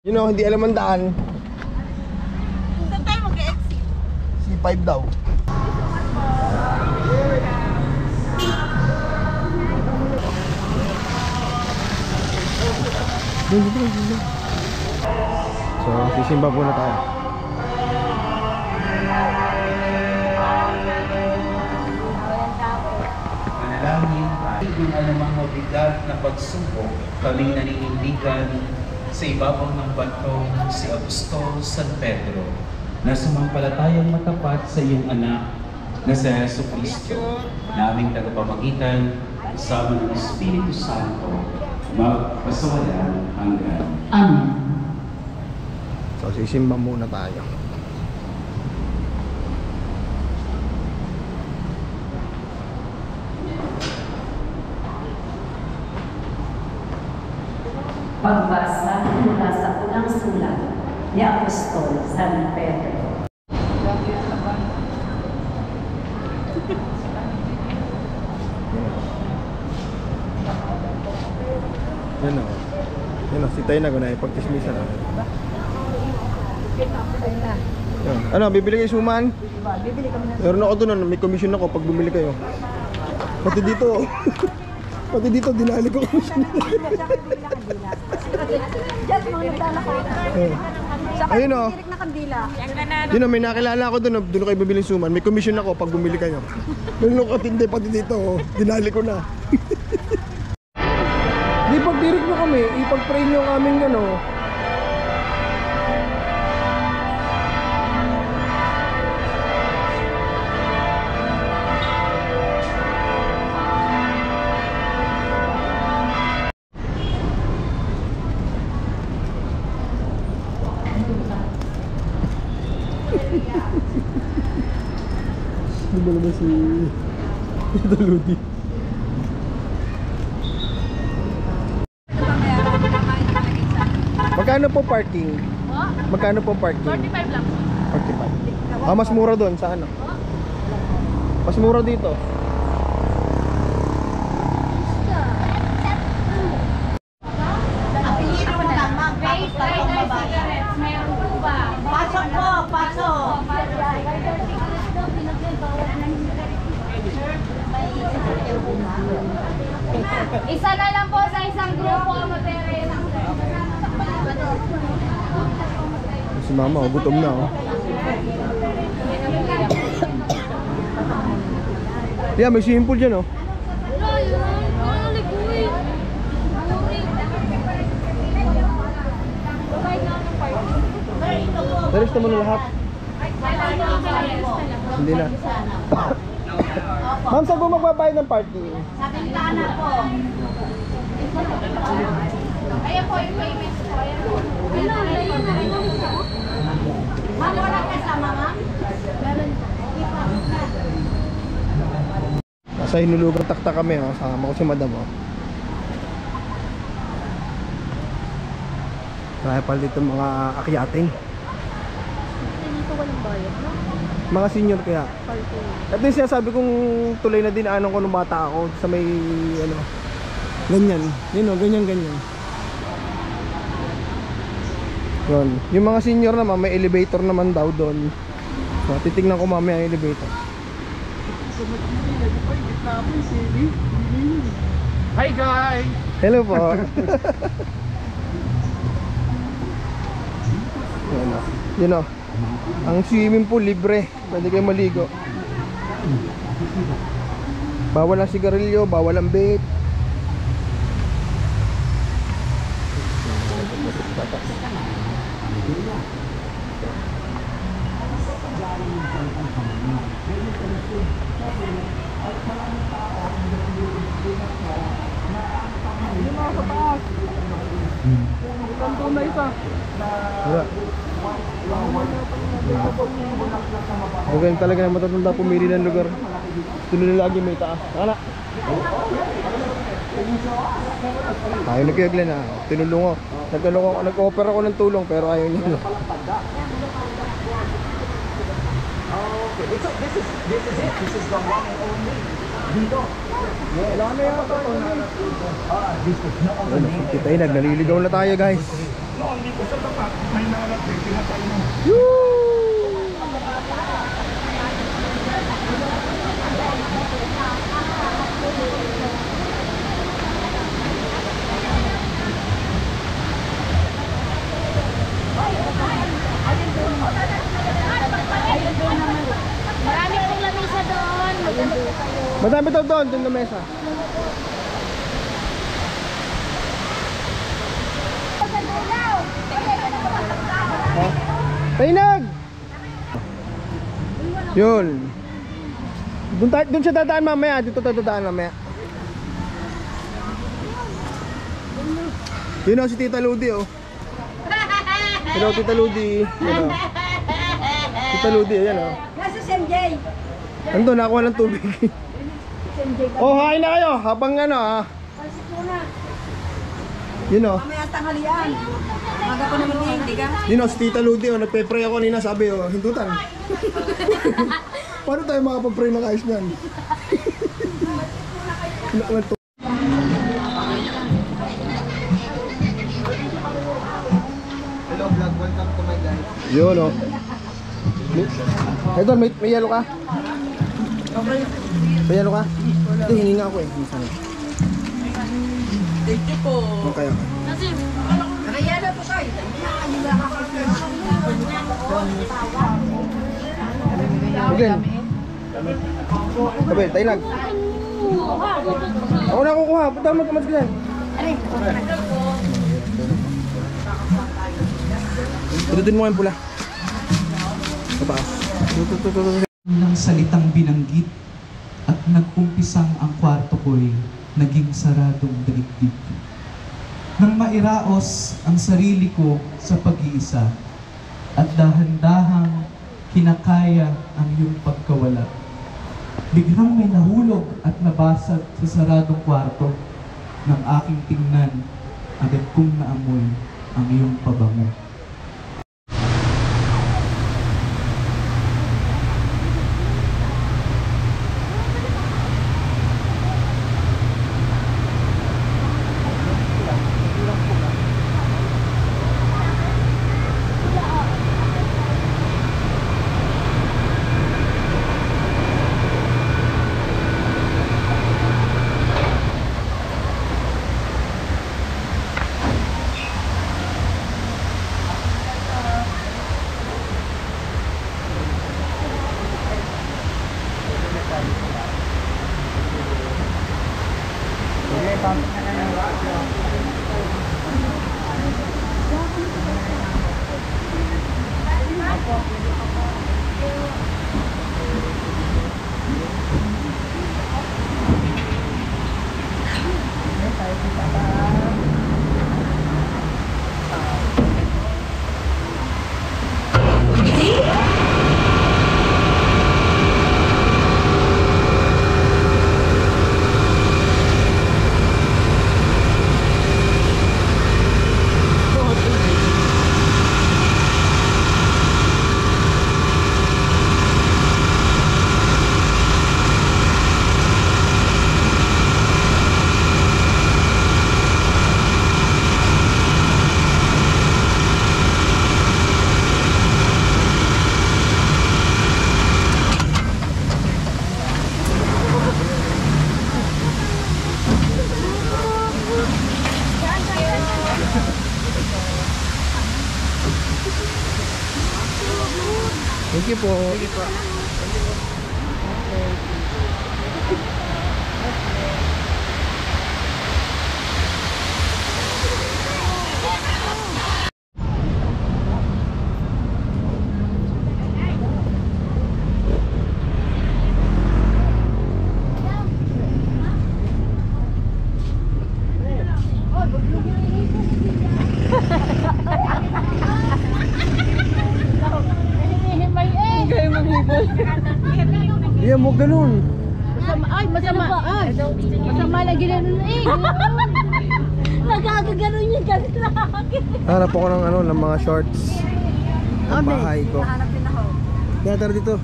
You know, hindi alam ang daan. Saan tayo mag-exit? C5 daw. So, sisimba muna tayo. Manalangin yung anumang mabigat na pagsubok, kaming naninindigan sa ibabaw ng batong si Apostol San Pedro na sumampalatayang matapat sa iyong anak na si Jesucristo, na aming tagapamagitan kasama ng Espiritu Santo, magpasawalan hanggan. Amen. So, sisimba muna tayo. Pagbasa mula sa unang sulat ni Apostol San Pedro. Yan o. Yan o, si Tay na ko na ipagtismisa na. Yan. Ano, bibili kayo suman? Bibili kami na. Meron ako doon, may commission ako pag bumili kayo. Pati dito. Pati dito, dinali ko commission. Diyan, mga naglalakad. Ayun o. Direk na kandila. Yun o, may nakilala ako doon, doon kayo bibili suman. May commission ako pag bumili kayo. Meron ako katindi pati dito, dinali ko na. Di pag direct nyo kami, ipag-pray nyo ang aming ano. Ano ba naman si Tito Ludi? Magkano po parking? Magkano po parking? 45 lang. 45. Ah, mas mura doon sa ano? Mas mura dito. Pasok po, pasok. Isa na lang po sa isang grupo, Materes. Si mama, oh, gutom na oh. Yeah, may swimming pool dyan oh. Teres naman na lahat. Hindi na. Ma'am, saan po magbabayad ng parking? Sa bintana po. Ayan po yung payments po. Ma'am, wala kasama ma'am? Meron. Nasa hinulugang takta kami oh. Sama ko si madam oh. Kaya pala dito mga akyatin. Dito walang bayad, no? Mga senior kaya. Parking. At least sinasabi kong tuloy na din anong ko nung bata ako sa may ano. Ganyan. Yun o, ganyan. Yun. Yung mga senior naman may elevator naman daw doon. So, titignan ko mamaya ang elevator. Hi guys! Hello po. Yun o. Ang swimming pool libre. Pwede kayo maligo. Bawal ang sigarilyo, bawal ang vape. Wala. Ganyan talaga na matatanda pumili ng lugar. Gusto nila lagi may taas. Akala. Ayaw na Kuya Glenn ha. Tinulong ako. Nag-offer ako ng tulong pero ayaw niya. This is the one and only. Dito. Wala na yan. Kita yun, nagliligaw na tayo guys. Marami pong lamisa doon. Maganda po kayo. Madami daw doon na mesa. Oh. Tainag! Yun. Doon siya dadaan mamaya. Dito tayo dadaan mamaya. Yun o si Tita Ludi oh. Hello Tita Ludi. Hello. Tita Ludi, ayan oh. Nasa MJ. Ando, nakuha ng tubig. Oh, hain na kayo habang ano ah. Yun oh. Mamaya tanghalian. Maga pa naman hindi ka. Yun o, si Tita Ludi o, nagpe-pray ako kanina, sabi o, hindutan. Paano tayo makapag-pray ng ayos niyan? Hello vlog, welcome to my guys. Yun o. Idol, may yellow ka? May yellow ka? Hindi, hingi nga ako eh. Thank you po. Kaya ka. Nakayala po kayo. Again. Sabi, tainag. Ako na kukuha. Punta mo magkamas ka dyan. Tututin mo yung pula. Pataas. Ng salitang binanggit at nagumpisang ang kwarto ko'y naging saradong daigdig. Nang mairaos ang sarili ko sa pag-iisa at dahan-dahang kinakaya ang iyong pagkawala. Biglang may nahulog at nabasag sa saradong kwarto ng aking tingnan, agad kong naamoy ang iyong pabango. Thank you po. Iya mo ganun. Masama na ginanon eh. Nagagaganon yung kanila. Harap ako ng ano, ng mga shorts. Ang bahay ko. Hanap din ako. Kaya tara dito.